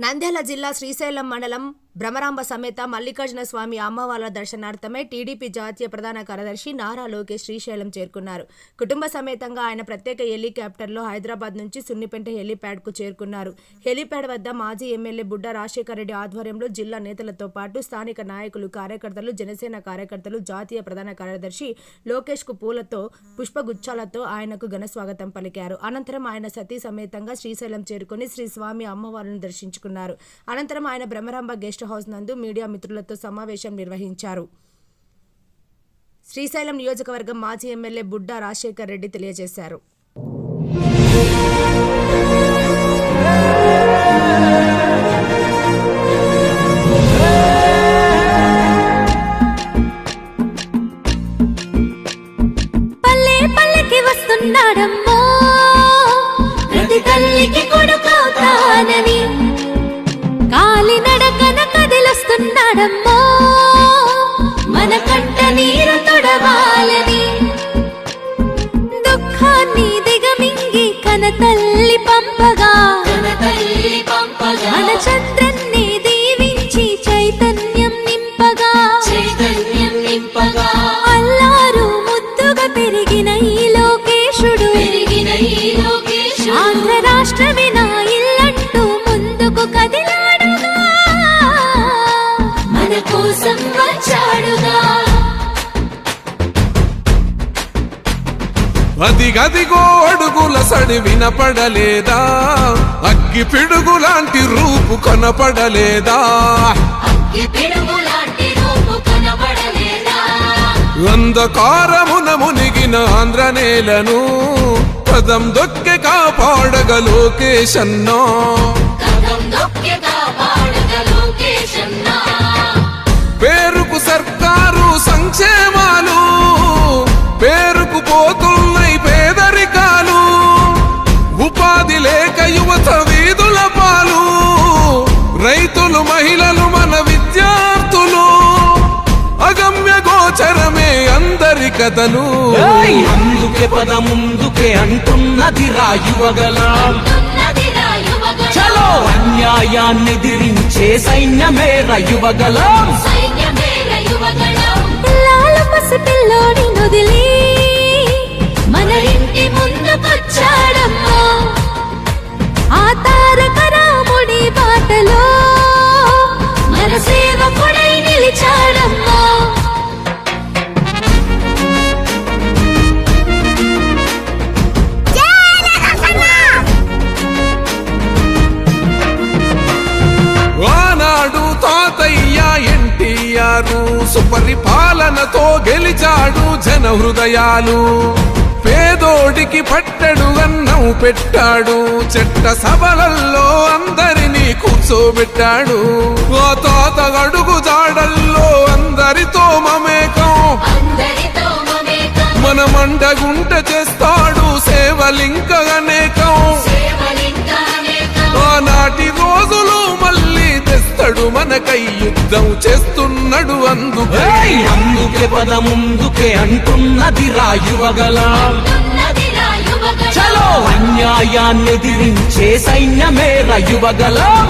నంద్యాల జిల్లా శ్రీశైలం మండలం భ్రమరాంబ సమేత మల్లికార్జున స్వామి అమ్మవార్ల దర్శనార్థమై టీడీపీ జాతీయ ప్రధాన కార్యదర్శి నారా లోకేష్ శ్రీశైలం చేరుకున్నారు. కుటుంబ సమేతంగా ఆయన ప్రత్యేక హెలికాప్టర్లో హైదరాబాద్ నుంచి సున్నిపెంట హెలిప్యాడ్కు చేరుకున్నారు. హెలిప్యాడ్ వద్ద మాజీ ఎమ్మెల్యే బుడ్డా రాజశేఖర్ రెడ్డి ఆధ్వర్యంలో జిల్లా నేతలతో పాటు స్థానిక నాయకులు, కార్యకర్తలు, జనసేన కార్యకర్తలు, జాతీయ ప్రధాన కార్యదర్శి లోకేష్కు పూలతో, పుష్పగుచ్చాలతో ఆయనకు ఘన స్వాగతం పలికారు. అనంతరం ఆయన సతీ సమేతంగా శ్రీశైలం చేరుకుని శ్రీ స్వామి అమ్మవారిని దర్శించుకున్నారు. అనంతరం ఆయన భ్రమరాంబ గెస్ట్ హౌస్ నందు మీడియా మిత్రులతో సమావేశం నిర్వహించారు. శ్రీశైలం నియోజకవర్గం మాజీ ఎమ్మెల్యే బుడ్డా రాజశేఖర్ రెడ్డి తెలియజేశారు. పల్లె పల్లెకి వస్తున్నాడమ్మో ప్రతి తల్లికి కొడుకవుతానని, కాలినడకన కదిలొస్తున్నాడమ్మో మన కంట నీరు తొడవాలని, దుఃఖాన్ని దిగమింగి కనతల్లి పంపగా మన చంద్రన్ని దీవించి చైతన్యం నింపగా అల్లారు ముద్దుగా పెరిగిన ఈ లోకేశుడు ఆంధ్ర రాష్ట్రమే నా ఇల్లంటూ ముందుకు కదిలాడుగా మన కోసం వచ్చాడుగా. అదిగదిగో అడుగుల సడి వినపడలేదా, అగ్గి పిడుగులాంటి రూపు కనపడలేదా, అంధకారమున మునిగిన ఆంధ్ర నేలను పదం దొక్కె కాపాడగ లోకేశన్నా. పేరుకు సర్కారు సంక్షేమాలు, పేరుకు పోతున్నాయి పేదరికాలు, ఉపాధి లేక యువత వీధుల పాలు, రైతులు, మహిళలు, మన విద్యార్థులు, అగమ్య గోచరమే అందరి కథలు. అందుకే పద ముందుకే అంటున్నది రాయువగలం, చలో అన్యాయాన్ని దిరించే సైన్యమే రయువగలం. పిల్లాల పసిపిల్లోని నొదిలి మన ఇంటి ముందుకొచ్చాడమ్మా, ఆ తారక రాముడి బాటలో మన సేవకుడై నిలిచాడమ్మా. ఆనాడు తాతయ్య ఎన్టీఆర్ సుపరిపాలనతో గెలిచాడు జన హృదయాలు, పేదోడికి పట్టెడు అన్నం పెట్టాడు, చెట్ట సభలల్లో అందరినీ కూర్చోబెట్టాడు, ఆ తాత అడుగు జాడల్లో అందరితో మమేకం, మన మండగుంట చేస్తాడు సేవలింక అనేకం. ఆనాటి రోజులు మళ్ళీ తెస్తాడు మనకై యుద్ధం చేస్తున్నాడు అందుకే. అందుకే పద ముందుకే అంటున్నది రాయువగలం, చలో అన్యాయాన్ని దిరించే సైన్యమే రయువగలం.